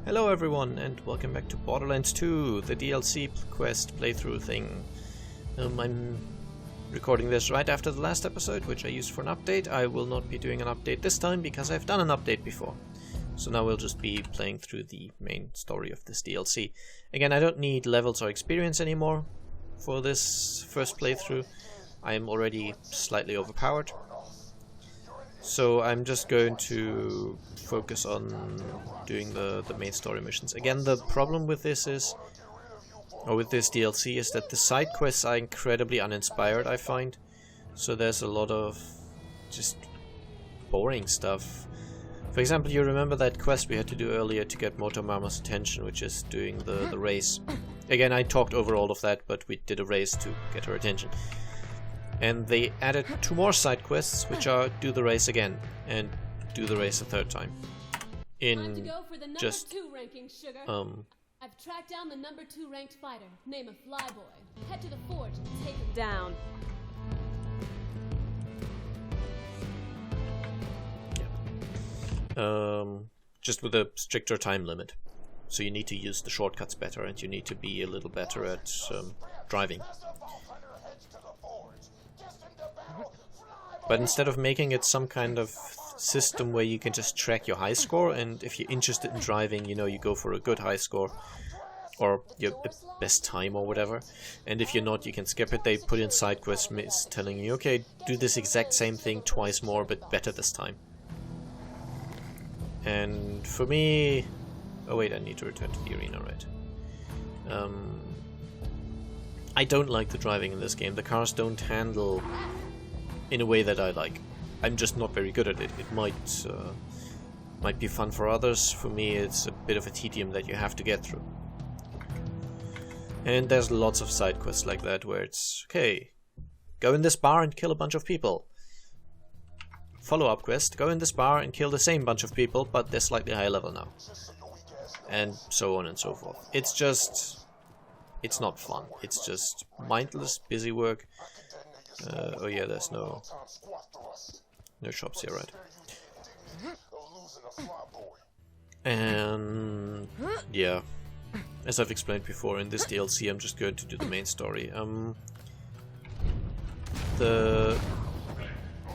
Hello everyone and welcome back to Borderlands 2, the DLC quest playthrough thing. I'm recording this right after the last episode, which I used for an update. I will not be doing an update this time because I've done an update before. So now we'll just be playing through the main story of this DLC. Again, I don't need levels or experience anymore for this first playthrough. I am already slightly overpowered. So I'm just going to focus on doing the main story missions. Again, the problem with this is, or with this DLC, is that the side quests are incredibly uninspired, I find. So there's a lot of just boring stuff. For example, you remember that quest we had to do earlier to get Motor Mama's attention, which is doing the race. Again, I talked over all of that, but we did a race to get her attention. And they added 2 more side quests, which are do the race again and do the race a 3rd time. In just I've tracked down the number 2 ranked fighter. Name of Flyboy. Head to the forge and take him down. yeah. Just with a stricter time limit. So you need to use the shortcuts better, and you need to be a little better at driving. But instead of making it some kind of system where you can just track your high score, and if you're interested in driving, you know, you go for a good high score or your best time or whatever, and if you're not, you can skip it. They put in side quests telling you, okay, do this exact same thing twice more but better this time. And for me, oh wait, I need to return to the arena, right? I don't like the driving in this game. The cars don't handle in a way that I like. I'm just not very good at it. It might be fun for others. For me, it's a bit of a tedium that you have to get through. And there's lots of side quests like that where it's, okay, go in this bar and kill a bunch of people. Follow-up quest, go in this bar and kill the same bunch of people, but they're slightly higher level now. And so on and so forth. It's just, it's not fun. It's just mindless, busy work. Oh yeah, there's no shops here, right? And yeah, as I've explained before, in this DLC I'm just going to do the main story. The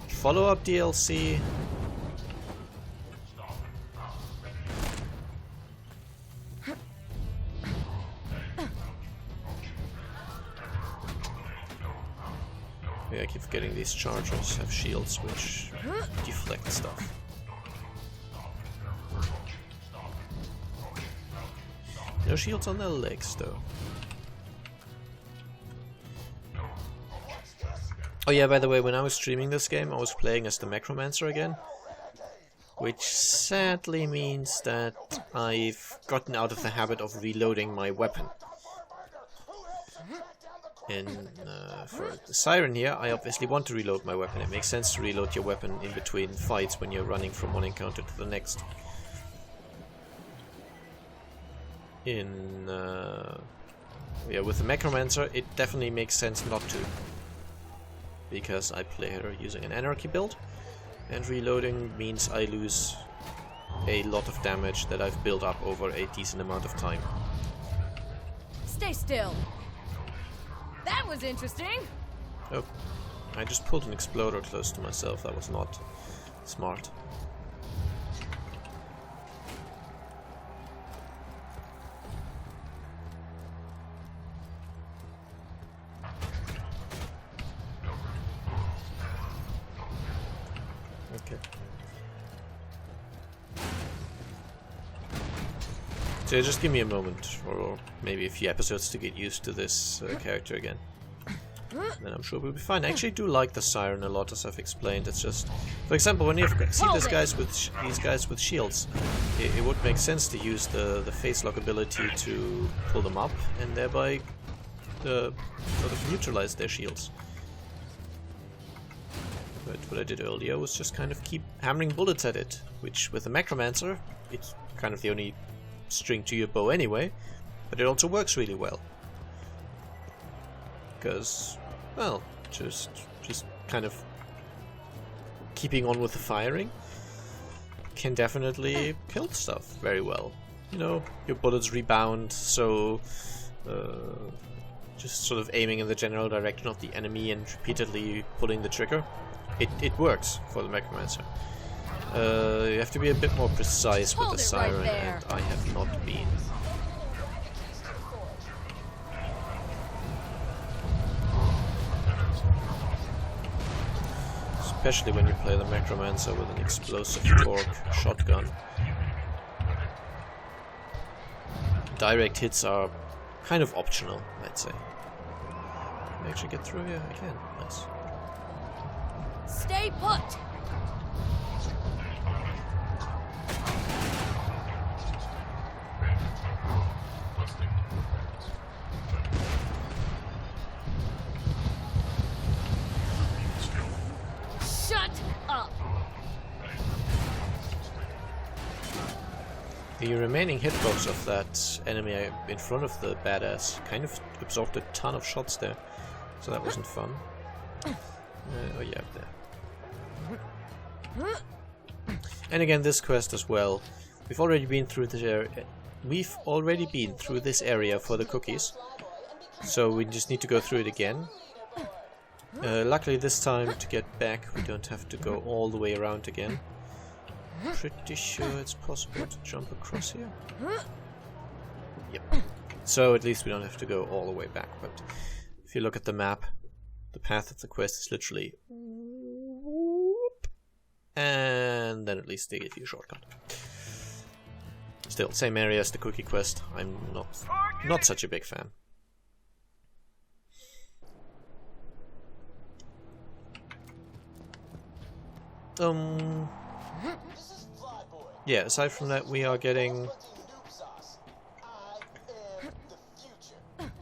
follow-up DLC, I keep forgetting these chargers have shields which deflect stuff. No shields on their legs though. Oh yeah, by the way, when I was streaming this game I was playing as the Necromancer again, which sadly means that I've gotten out of the habit of reloading my weapon. And for the Siren here, I obviously want to reload my weapon. It makes sense to reload your weapon in between fights when you're running from one encounter to the next. Yeah, with the Necromancer, it definitely makes sense not to. Because I play her using an Anarchy build, and reloading means I lose a lot of damage that I've built up over a decent amount of time. Stay still. That was interesting. Oh, I just pulled an exploder close to myself. That was not smart. Okay. So just give me a moment, or maybe a few episodes to get used to this character again. Then I'm sure we'll be fine. I actually do like the Siren a lot, as I've explained. It's just, for example, when you see these guys with shields, it would make sense to use the face lock ability to pull them up and thereby sort of neutralize their shields. But what I did earlier was just kind of keep hammering bullets at it, which with the Necromancer, it's kind of the only string to your bow anyway, but it also works really well. Because, well, just kind of keeping on with the firing can definitely kill stuff very well. you know, your bullets rebound, so just sort of aiming in the general direction of the enemy and repeatedly pulling the trigger, it works for the Necromancer. You have to be a bit more precise with the siren, right, and I have not been. Especially when you play the Necromancer with an explosive torque shotgun. Direct hits are kind of optional, I'd say. Can I actually get through here? I can. Nice. Stay put! Shut up! The remaining hitbox of that enemy in front of the badass kind of absorbed a ton of shots there, so that wasn't fun. Oh yeah, there. And again, this quest as well. We've already been through this area. We've already been through this area for the cookies, so we just need to go through it again. Luckily, this time to get back, we don't have to go all the way around again. Pretty sure it's possible to jump across here. Yep. So at least we don't have to go all the way back. But if you look at the map, the path of the quest is literally whoop, and then at least they give you a shortcut. Still, same area as the cookie quest. I'm not such a big fan. Yeah, aside from that, we are getting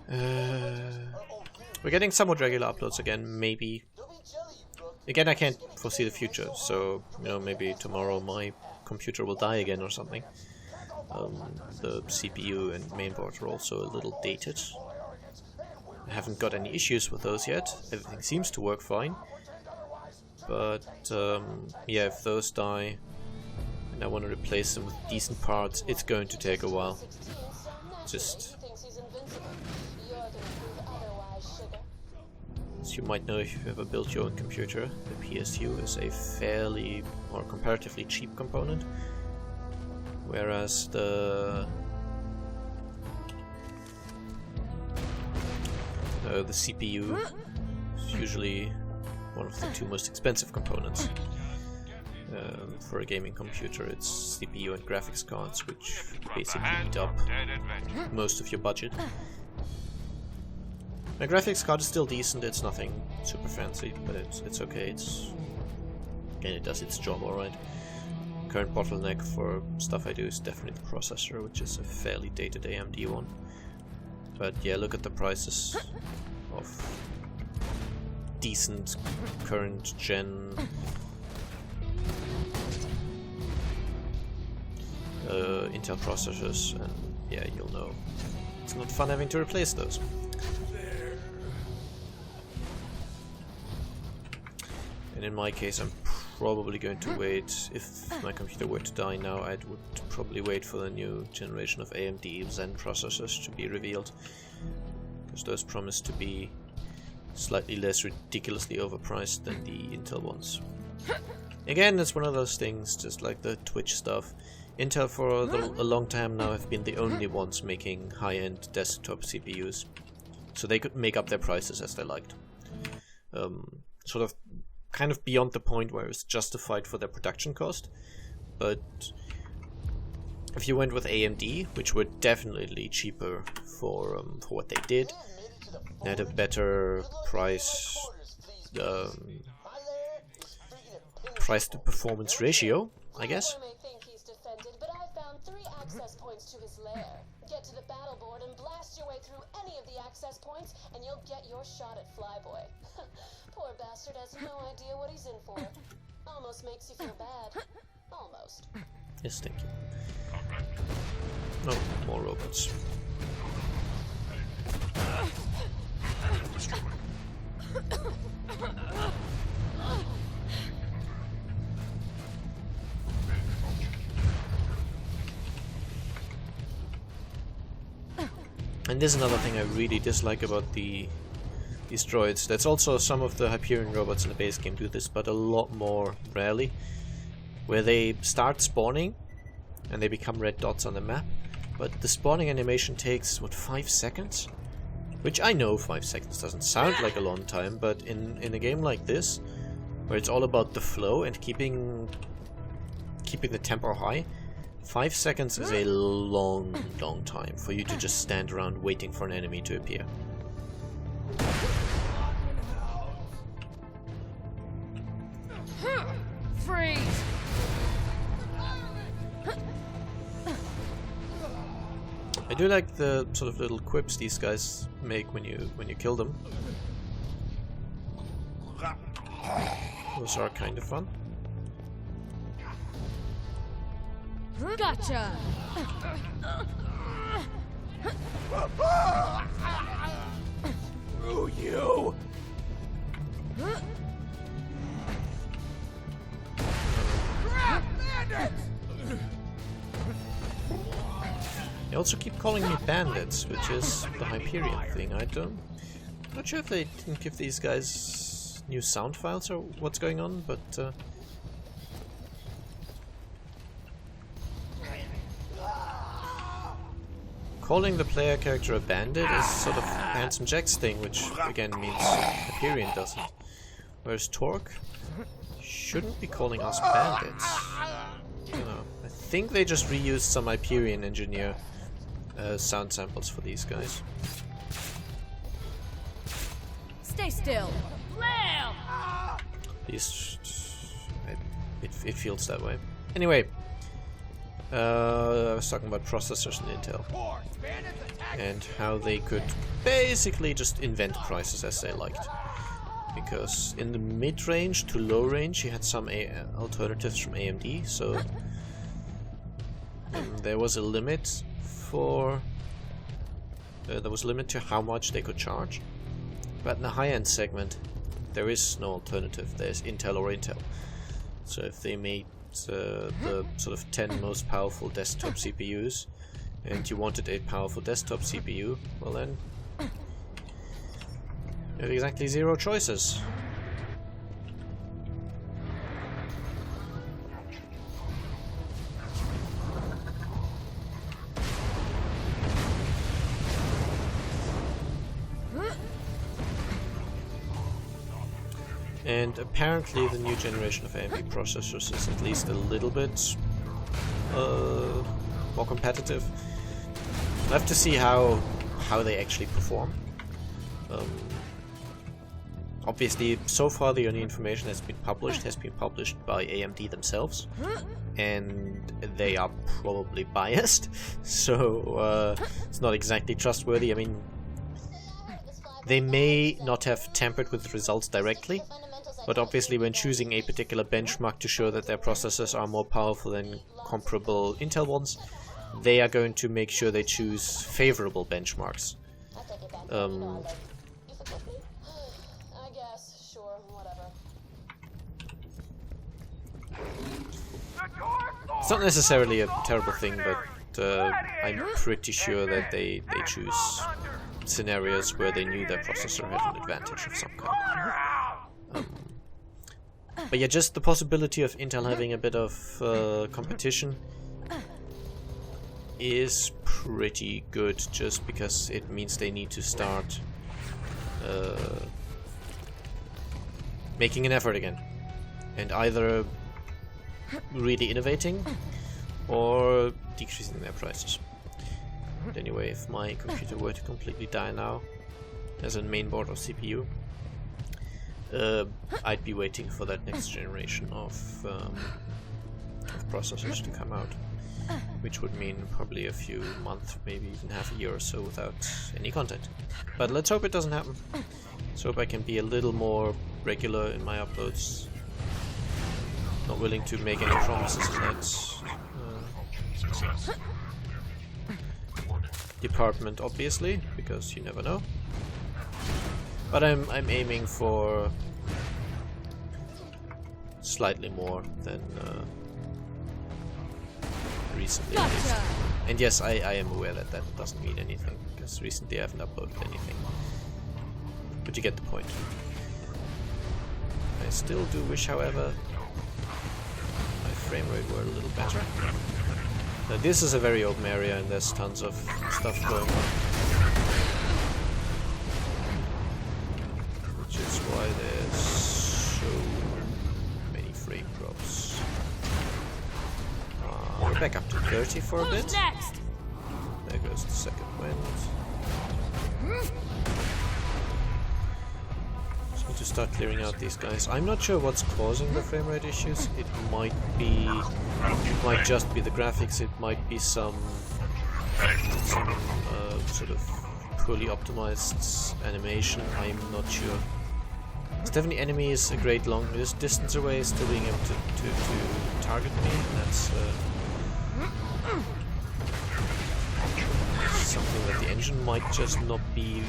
we're getting somewhat regular uploads again, maybe. Again, I can't foresee the future, so, you know, maybe tomorrow my computer will die again or something. The CPU and mainboard are also a little dated. I haven't got any issues with those yet. Everything seems to work fine. But, yeah, if those die and I want to replace them with decent parts, it's going to take a while. Just... as you might know if you've ever built your own computer, the PSU is a fairly, or comparatively cheap component. Whereas the CPU is usually one of the two most expensive components. For a gaming computer, it's CPU and graphics cards, which basically eat up most of your budget. My graphics card is still decent, it's nothing super fancy, but it's okay, and it does its job alright. Current bottleneck for stuff I do is definitely the processor, which is a fairly dated AMD one. But yeah, look at the prices of decent current gen Intel processors, and yeah, you'll know it's not fun having to replace those. And in my case, I'm probably going to wait. If my computer were to die now, I would probably wait for the new generation of AMD Zen processors to be revealed, because those promise to be slightly less ridiculously overpriced than the Intel ones. Again, it's one of those things, just like the Twitch stuff. Intel for a long time now have been the only ones making high-end desktop CPUs, so they could make up their prices as they liked. Sort of kind of beyond the point where it's justified for their production cost, but if you went with AMD, which were definitely cheaper for what they did, they had a better price to performance ratio, I guess. Access points to his lair. Get to the battle board and blast your way through any of the access points, and you'll get your shot at Flyboy. Poor bastard has no idea what he's in for. Almost makes you feel bad. Almost. Yes, thank you. Oh, more robots. And this is another thing I really dislike about these droids. That's also some of the Hyperion robots in the base game do this, but a lot more rarely. Where they start spawning and they become red dots on the map, but the spawning animation takes, what, 5 seconds? Which I know 5 seconds doesn't sound like a long time, but in a game like this, where it's all about the flow and keeping the tempo high, 5 seconds is a long time for you to just stand around waiting for an enemy to appear. Freeze! I do like the sort of little quips these guys make when you kill them. Those are kind of fun. Gotcha! Screw you! Crap, bandits! They also keep calling me bandits, which is the Hyperion thing. I'm not sure if they didn't give these guys new sound files or what's going on, but calling the player character a bandit is sort of Handsome Jack's thing, which again means Hyperion doesn't. Whereas Torque shouldn't be calling us bandits. I don't know. I think they just reused some Hyperion engineer sound samples for these guys. Stay still! Lamb! It feels that way. Anyway, I was talking about processors and Intel and how they could basically just invent prices as they liked. Because in the mid-range to low range you had some alternatives from AMD, so there was a limit for to how much they could charge. But in the high-end segment there is no alternative. There's Intel or Intel. So if they made the sort of 10 most powerful desktop CPUs and you wanted a powerful desktop CPU, well then you have exactly 0 choices. And apparently the new generation of AMD processors is at least a little bit more competitive. We'll have to see how they actually perform. Obviously, so far the only information that's been published has been published by AMD themselves, and they are probably biased, so it's not exactly trustworthy. I mean, they may not have tampered with the results directly, but obviously when choosing a particular benchmark to show that their processors are more powerful than comparable Intel ones, they are going to make sure they choose favorable benchmarks. It's not necessarily a terrible thing, but I'm pretty sure that they choose scenarios where they knew their processor had an advantage of some kind. But yeah, just the possibility of Intel having a bit of competition is pretty good, just because it means they need to start making an effort again, and either really innovating or decreasing their prices. But anyway, if my computer were to completely die now as a mainboard or CPU, I'd be waiting for that next generation of processors to come out, which would mean probably a few months, maybe even half a year or so without any content. But let's hope it doesn't happen. Let's hope I can be a little more regular in my uploads. Not willing to make any promises in that department, obviously, because you never know. But I'm aiming for slightly more than recently at least. And yes, I am aware that that doesn't mean anything, because recently I haven't uploaded anything. But you get the point. I still do wish, however, my frame rate were a little better. Now this is a very open area and there's tons of stuff going on. Which is why there's so many frame drops. We're back up to 30 for a bit. Next? There goes the second wind. Just need to start clearing out these guys. I'm not sure what's causing the frame rate issues. It might just be the graphics. It might be some sort of poorly optimized animation. I'm not sure. Definitely enemies a great long distance away, still being able to target me. That's something that the engine might just not be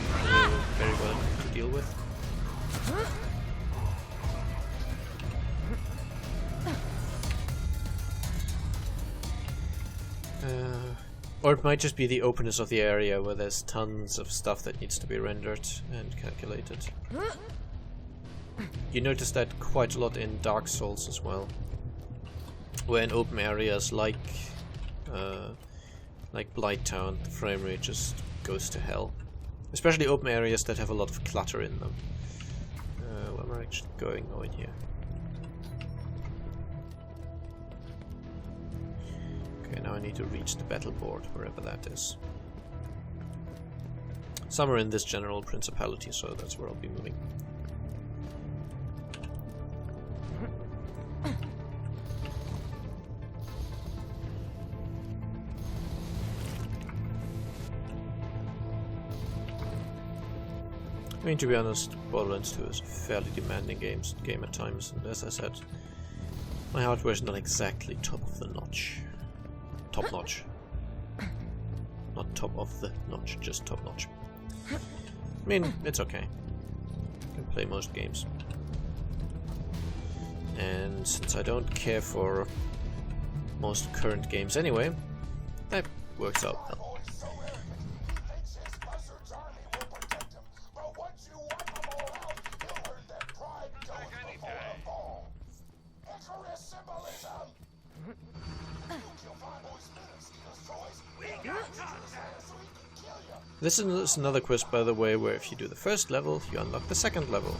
very well to deal with. Or it might just be the openness of the area where there's tons of stuff that needs to be rendered and calculated. You notice that quite a lot in Dark Souls as well, where in open areas like Blighttown, the frame rate just goes to hell. Especially open areas that have a lot of clutter in them. Where am I actually going? Oh, in here. Okay, now I need to reach the battle board, wherever that is. Somewhere in this general principality, so that's where I'll be moving. I mean, to be honest, Borderlands 2 is a fairly demanding game at times, and as I said, my hardware is not exactly top of the notch. Top notch. Not top of the notch, just top notch. I mean, it's okay. I can play most games. And since I don't care for most current games anyway, that works out well. This is another quest, by the way, where if you do the first level, you unlock the second level.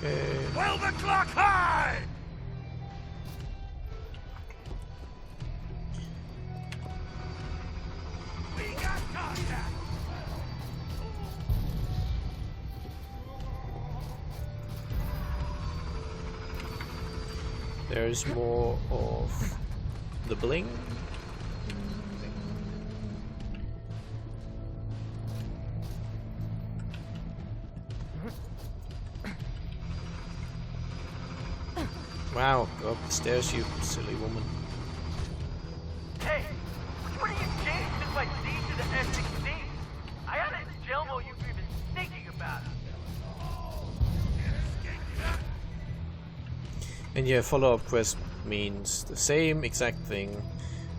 Okay. Well, the clock high! We got contact! There's more of the bling. Wow, go up the stairs, you silly woman. Hey, what are you changed since my siege to the S16? I had a Jelmo you've even thinking about it. And yeah, follow-up quest means the same exact thing,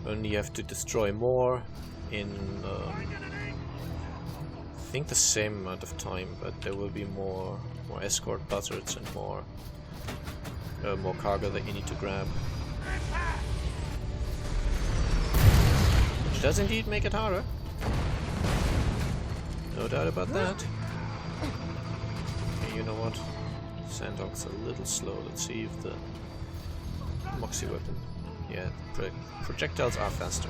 only you have to destroy more in I think the same amount of time, but there will be more escort buzzards and more cargo that you need to grab. Which does indeed make it harder. No doubt about that. Okay, you know what? Sandhawk's a little slow. Let's see if the Moxie weapon... Yeah, projectiles are faster.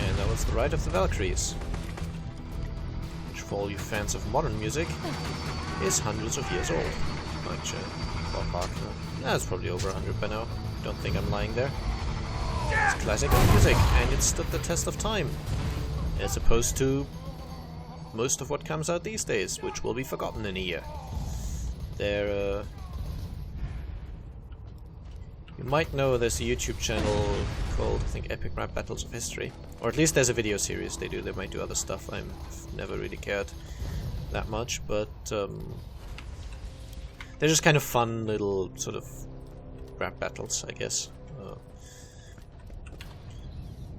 And that was the Ride of the Valkyries, which for all you fans of modern music is hundreds of years old. Actually, ballpark. That's probably over 100 by now. Don't think I'm lying there. It's classical music, and it stood the test of time, as opposed to most of what comes out these days, which will be forgotten in a year. They're you might know there's a YouTube channel called, I think, Epic Rap Battles of History. Or at least there's a video series they do. They might do other stuff. I've never really cared that much, but they're just kind of fun little sort of rap battles, I guess.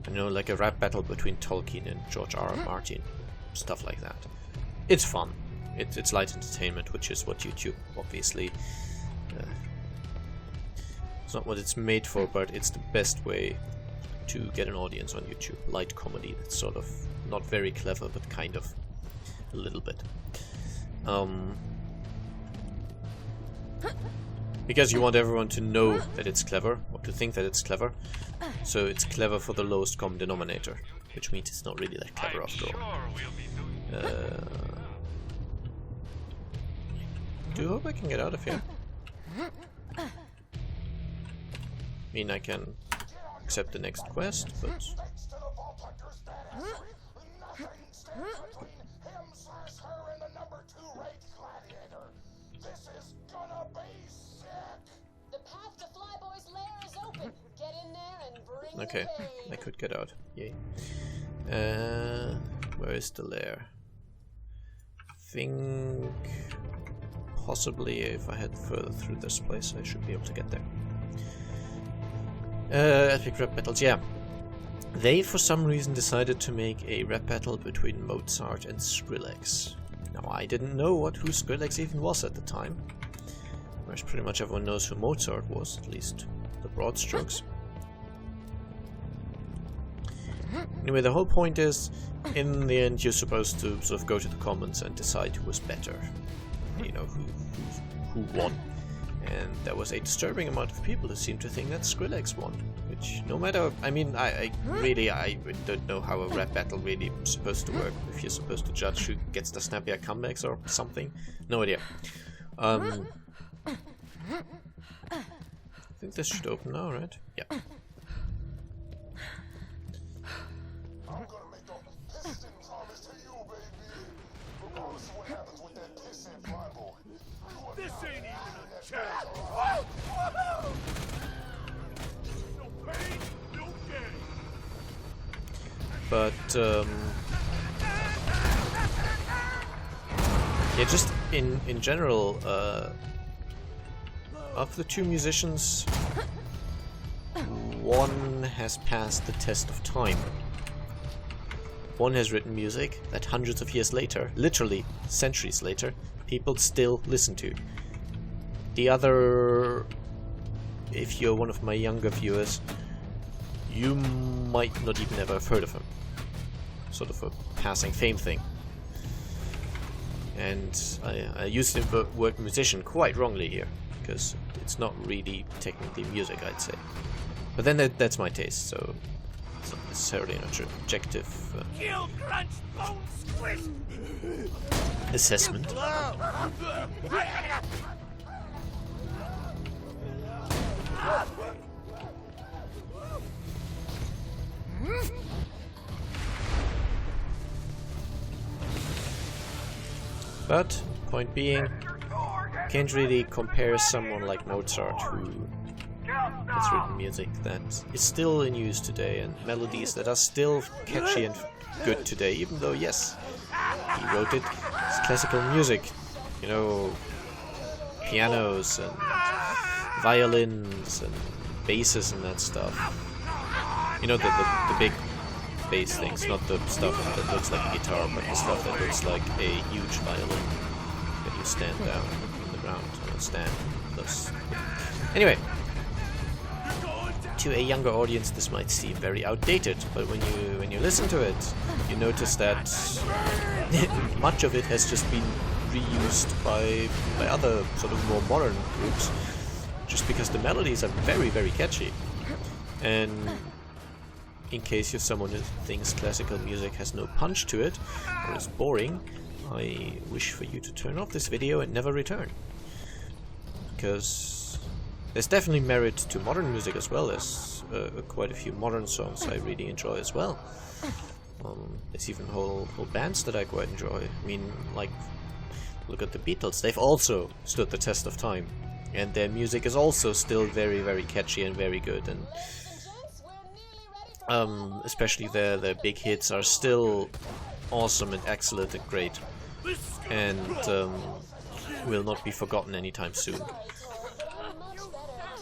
You know, like a rap battle between Tolkien and George R.R. Martin. Stuff like that. It's fun. It's light entertainment, which is what YouTube, obviously... it's not what it's made for, but it's the best way to get an audience on YouTube. Light comedy that's sort of not very clever, but kind of a little bit. Because you want everyone to know that it's clever, or to think that it's clever. So it's clever for the lowest common denominator, which means it's not really that clever after all. Do hope I can get out of here. I mean, I can accept the next quest, but... Okay, I could get out. Yay. Where is the lair? I think... possibly if I head further through this place, I should be able to get there. Epic rap battles, yeah. They, for some reason, decided to make a rap battle between Mozart and Skrillex. Now, I didn't know who Skrillex even was at the time. Whereas pretty much everyone knows who Mozart was, at least the broad strokes. Anyway, the whole point is, in the end, you're supposed to sort of go to the comments and decide who was better. You know, who won. And there was a disturbing amount of people who seemed to think that Skrillex won. Which, no matter... I mean, I really don't know how a rap battle really is supposed to work. If you're supposed to judge who gets the snappier comebacks or something. No idea. I think this should open now, right? Yeah. I'm gonna make a piston promise to you, baby. Regardless of what happens with that pissing flyboy. This ain't even a chat. No pain, no gain. But, yeah, just in general, of the two musicians, one has passed the test of time. One has written music that hundreds of years later, literally centuries later, people still listen to. The other, if you're one of my younger viewers, you might not even ever have heard of him. Sort of a passing fame thing. And I use the word musician quite wrongly here, because it's not really technically music, I'd say. But then that's my taste, so it's not necessarily an objective assessment. But, point being, can't really compare someone like Mozart who has written music that is still in use today and melodies that are still catchy and good today, even though, yes, he wrote it. It's classical music, you know, pianos and violins and basses and that stuff. You know, the big bass things, not the stuff that looks like a guitar, but the stuff that looks like a huge violin that you stand down on the ground on a stand. Anyway, to a younger audience this might seem very outdated, but when you listen to it, you notice that much of it has just been reused by other sort of more modern groups, just because the melodies are very, very catchy. And in case you're someone who thinks classical music has no punch to it, or is boring, I wish for you to turn off this video and never return. Because there's definitely merit to modern music as well. There's quite a few modern songs I really enjoy as well. There's even whole bands that I quite enjoy. I mean, like, look at the Beatles. They've also stood the test of time, and their music is also still very, very catchy and very good. And especially their big hits are still awesome and excellent and great, and will not be forgotten anytime soon.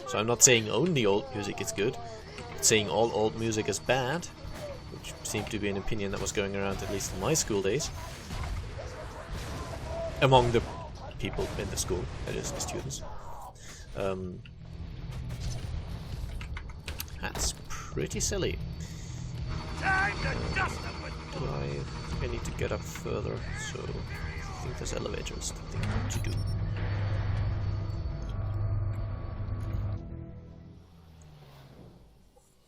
So I'm not saying only old music is good, I'm saying all old music is bad, which seemed to be an opinion that was going around at least in my school days. Among the people in the school, that is, the students. That's pretty silly. Do I think I need to get up further? So I think this elevator is the thing to do.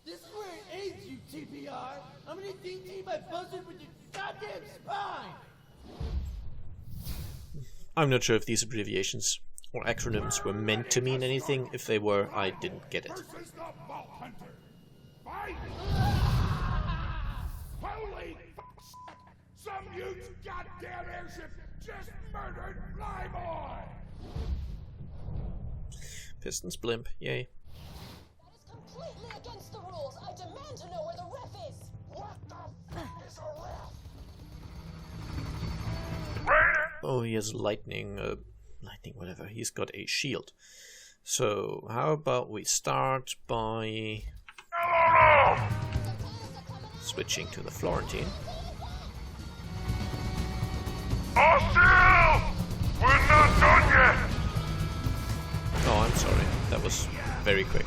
This is where it aids you, TPR. I'm gonna DT my buzzard with your goddamn spine. I'm not sure if these abbreviations or acronyms were meant to mean anything. If they were, I didn't get it. This is the Vault Hunter. Fight! Holy f***! Some huge goddamn airship just murdered Flyboy! Pistons blimp, yay. That is completely against the rules. I demand to know where the ref is. What the fuck is a ref? Oh, he has lightning, whatever. He's got a shield. So, how about we start by switching to the Florentine. Hostile! We're not done yet! Oh, I'm sorry. That was very quick.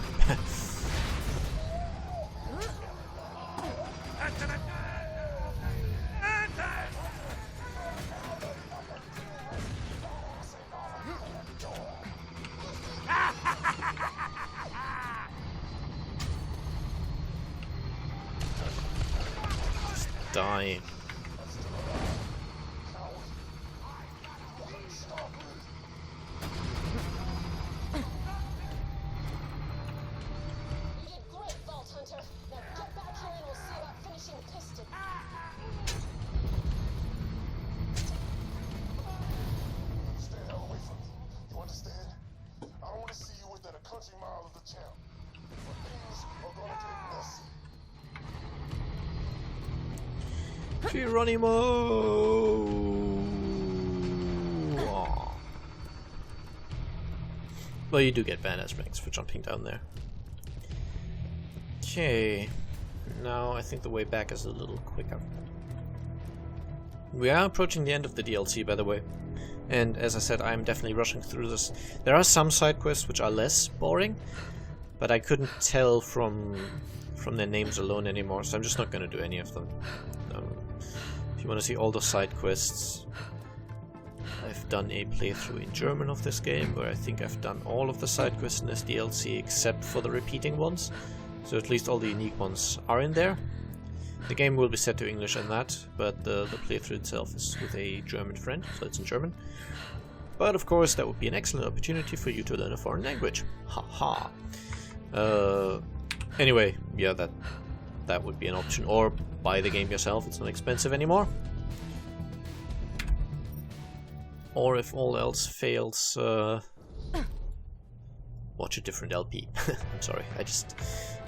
Just die. You did great, Vault Hunter. Now get back here and we'll see about finishing Piston. Stay the hell away from me. You understand? I don't want to see you within a country mile of the town. Or things are gonna get messy. Geronimo! Aw. Well, you do get badass ranks for jumping down there. Okay, now I think the way back is a little quicker. We are approaching the end of the DLC, by the way, and as I said, I'm definitely rushing through this. There are some side quests which are less boring, but I couldn't tell from their names alone anymore, so I'm just not going to do any of them. If you want to see all the side quests, I've done a playthrough in German of this game, where I think I've done all of the side quests in this DLC except for the repeating ones. So at least all the unique ones are in there. The game will be set to English and that, but the playthrough itself is with a German friend, so it's in German. But of course that would be an excellent opportunity for you to learn a foreign language. Haha. Anyway, yeah, that would be an option. Or buy the game yourself, it's not expensive anymore. Or if all else fails, watch a different LP. I'm sorry, I just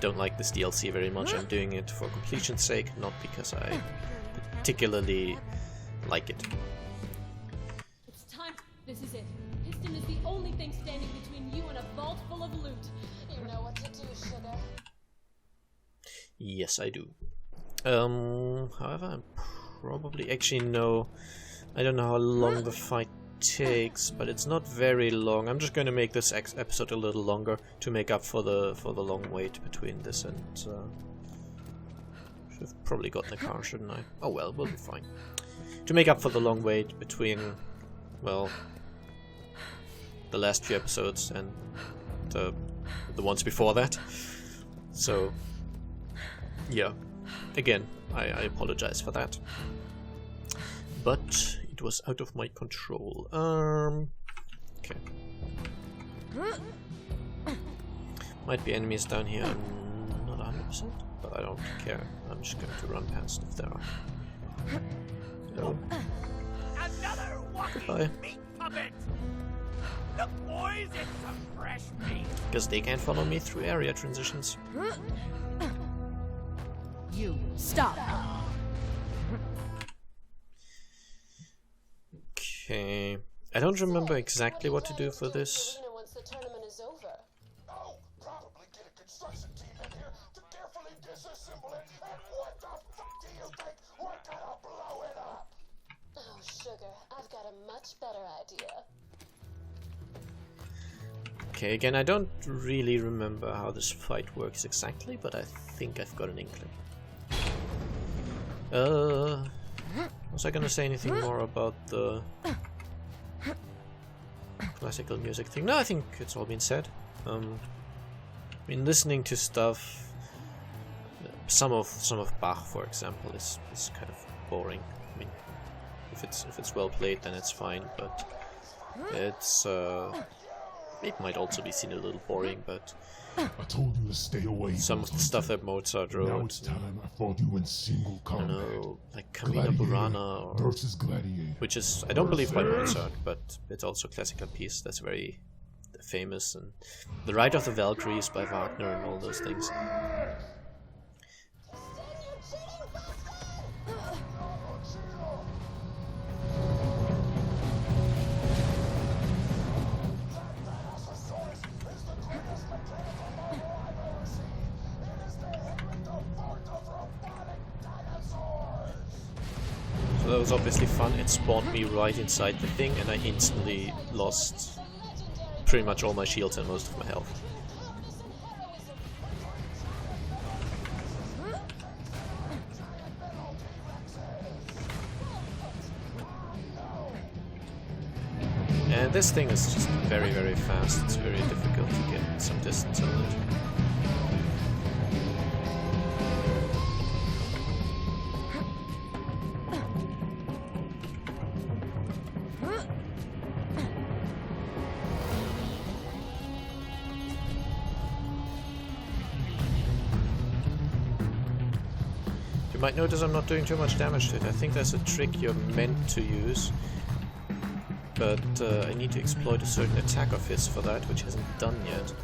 don't like this DLC very much. I'm doing it for completion's sake, not because I particularly like it. It's time. This is it. Piston is the only thing standing between you and a vault full of loot. You know what to do, sugar. Yes, I do. However, I'm probably... Actually, no. I don't know how long the fight takes, but it's not very long. I'm just going to make this episode a little longer to make up for the long wait between this and... should have probably gotten the car, shouldn't I? Oh well, we'll be fine. To make up for the long wait between, well, the last few episodes and the ones before that. So, yeah. Again, I apologize for that. But it was out of my control. Okay. Might be enemies down here. I'm not 100%. but I don't care. I'm just going to run past if there are. Hello. Another walking Goodbye. meat puppet! Look, boys, it's some fresh meat! Because they can't follow me through area transitions. You stop. Okay. I don't remember exactly what to do for this. Once the tournament is over. Oh, probably get a construction team in here to carefully disassemble it. And what the fuck do you think? We're gonna blow it up. Oh, sugar, I've got a much better idea. Okay, again, I don't really remember how this fight works exactly, but I think I've got an inkling. Was I gonna say anything more about the classical music thing? No, I think it's all been said. I mean, listening to stuff, some of Bach, for example, is kind of boring. I mean, if it's well played, then it's fine, but it's it might also be seen a little boring. But I told you to stay away. some of the stuff that Mozart wrote, Now it's time I fought you in single I combat. don't know, like Camilla Burana, or, versus Gladiator. which is, I don't believe by Mozart, but it's also a classical piece that's very famous, and The Rite of the Valkyries by Wagner and all those things. So that was obviously fun. It spawned me right inside the thing, and I instantly lost pretty much all my shields and most of my health. And this thing is just very, very fast. It's very difficult to get some distance on it. You might notice I'm not doing too much damage to it. I think there's a trick you're meant to use, but I need to exploit a certain attack of his for that, which hasn't done yet.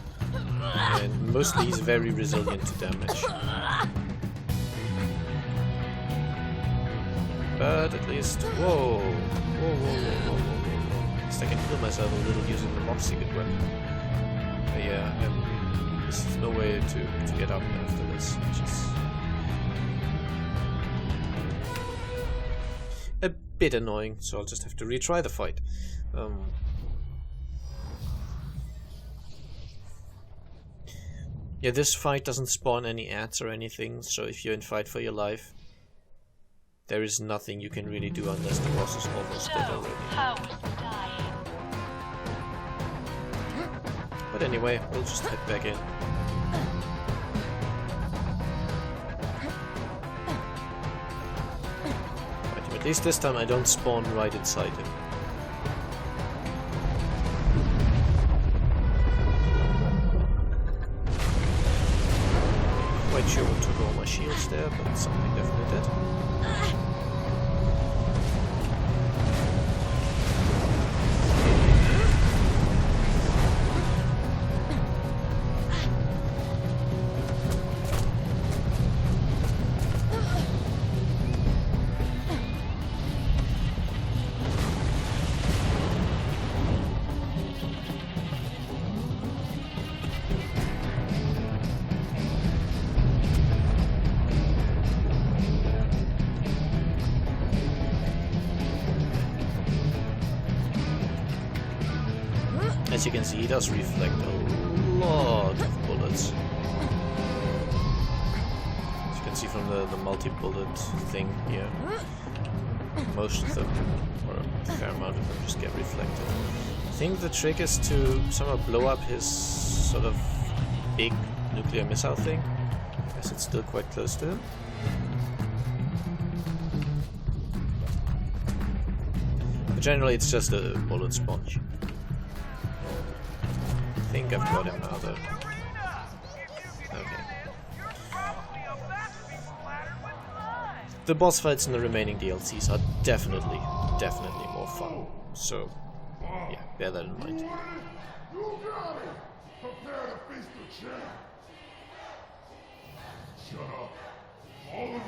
And mostly he's very resilient to damage. But at least, whoa, at least I can heal myself a little using the Moxie-Good weapon. But yeah, there's no way to get up after this, which is a bit annoying, so I'll just have to retry the fight. Yeah, this fight doesn't spawn any ads or anything, so if you're in fight for your life, there is nothing you can really do unless the boss is almost dead already. But anyway, we'll just head back in. At least this time I don't spawn right inside him. Quite sure what took all my shields there, but something definitely did. As you can see, he does reflect a lot of bullets. As you can see from the multi-bullet thing here, most of them, or a fair amount of them, just get reflected. I think the trick is to somehow blow up his sort of big nuclear missile thing, as it's still quite close to him. But generally it's just a bullet sponge. I think I've got him now though. Okay. the boss fights in the remaining DLCs are definitely more fun. So, yeah, bear that in mind. You got it! Prepare to face the champ! Shut up. All of you.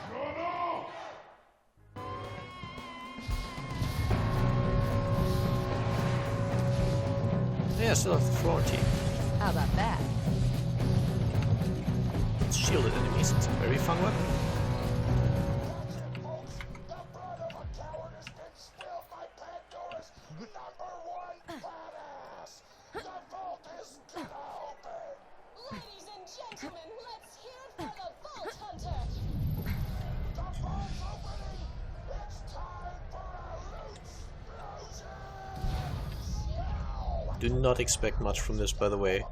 Shut up! Yeah, still have the Florentine. How about that? It's shielded enemies, it's a very fun weapon. Folks, the blood of a coward has been spilled by Pandora's #1 badass. The vault is gonna open. Ladies and gentlemen, let's hear it for the Vault Hunter! The vault's opening. It's time for a loot explosion. Do not expect much from this, by the way.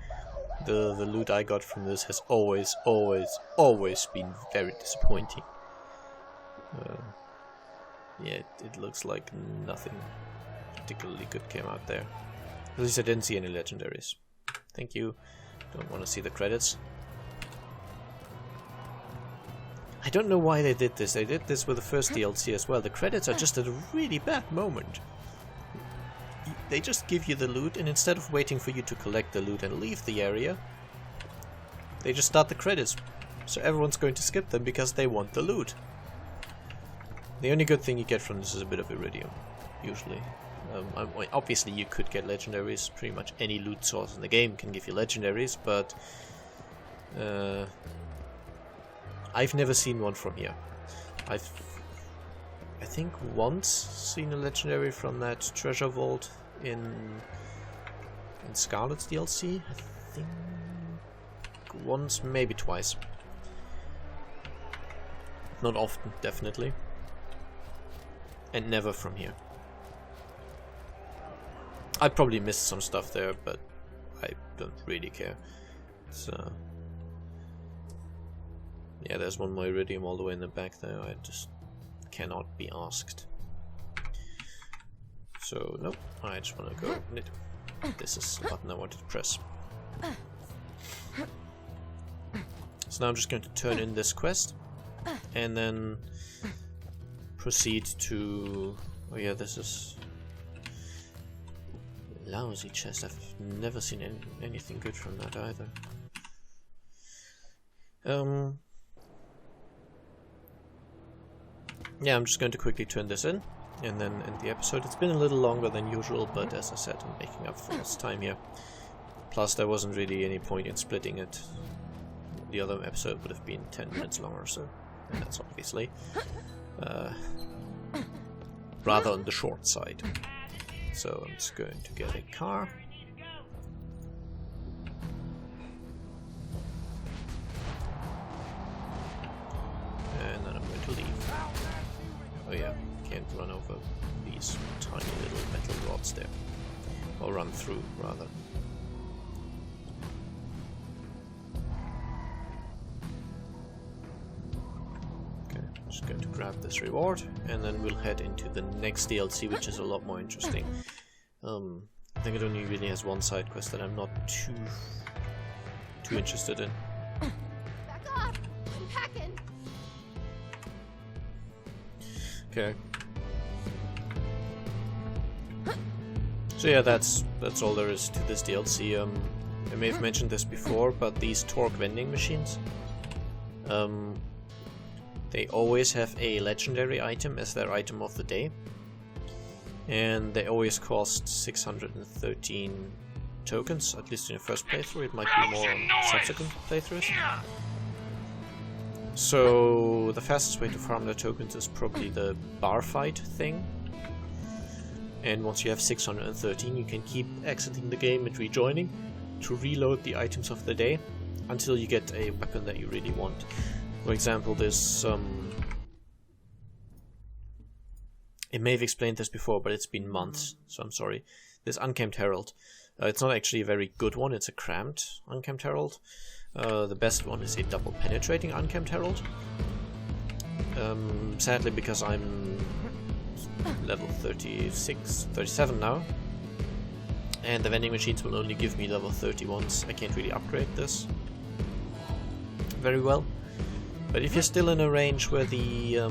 The loot I got from this has always been very disappointing. Yeah, it looks like nothing particularly good came out there. At least I didn't see any legendaries. Thank you. Don't want to see the credits. I don't know why they did this. They did this with the first DLC as well. The credits are just at a really bad moment. They just give you the loot, and instead of waiting for you to collect the loot and leave the area, they just start the credits. So everyone's going to skip them because they want the loot. The only good thing you get from this is a bit of iridium, usually. Obviously you could get legendaries. Pretty much any loot source in the game can give you legendaries, but I've never seen one from here. I think once seen a legendary from that treasure vault in Scarlet's DLC. I think once, maybe twice. Not often, definitely. And never from here. I probably missed some stuff there, but I don't really care. So yeah, there's one more iridium all the way in the back there. I just cannot be asked. So nope, I just want to go. This is the button I wanted to press. So now I'm just going to turn in this quest and then proceed to... oh yeah, this is lousy chest. I've never seen anything good from that either. Yeah, I'm just going to quickly turn this in and then end the episode. It's been a little longer than usual, but as I said, I'm making up for lost time here. Plus, there wasn't really any point in splitting it. The other episode would have been 10 minutes longer, so and that's obviously rather on the short side. So I'm just going to get a car. And then I'm going to leave. Oh yeah, can't run over these tiny little metal rods there. Or run through, rather. Okay, just going to grab this reward, and then we'll head into the next DLC, which is a lot more interesting. I think it only really has one side quest that I'm not too interested in. Back off! I'm packing! Okay. So yeah, that's all there is to this DLC. I may have mentioned this before, but these torque vending machines, they always have a legendary item as their item of the day, and they always cost 613 tokens, at least in your first playthrough. It might be more on subsequent playthroughs. So the fastest way to farm their tokens is probably the bar fight thing. And once you have 613, you can keep exiting the game and rejoining to reload the items of the day until you get a weapon that you really want. For example, this it may have explained this before, but it's been months, so I'm sorry. This Unkempt Herald. It's not actually a very good one, it's a cramped Unkempt Herald. The best one is a double penetrating Unkempt Herald. Sadly, because I'm level 37 now, and the vending machines will only give me level 31s, I can't really upgrade this very well. But if you're still in a range where the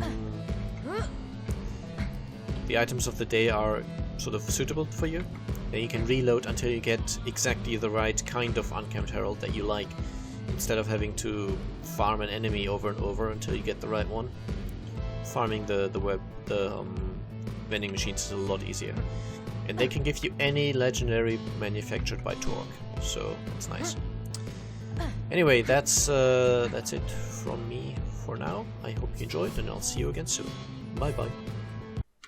items of the day are sort of suitable for you, then you can reload until you get exactly the right kind of Unkempt Herald that you like, instead of having to farm an enemy over and over until you get the right one. Farming the vending machines is a lot easier, and they can give you any legendary manufactured by Torque, so it's nice. Anyway, that's it from me for now. I hope you enjoyed, and I'll see you again soon. Bye bye.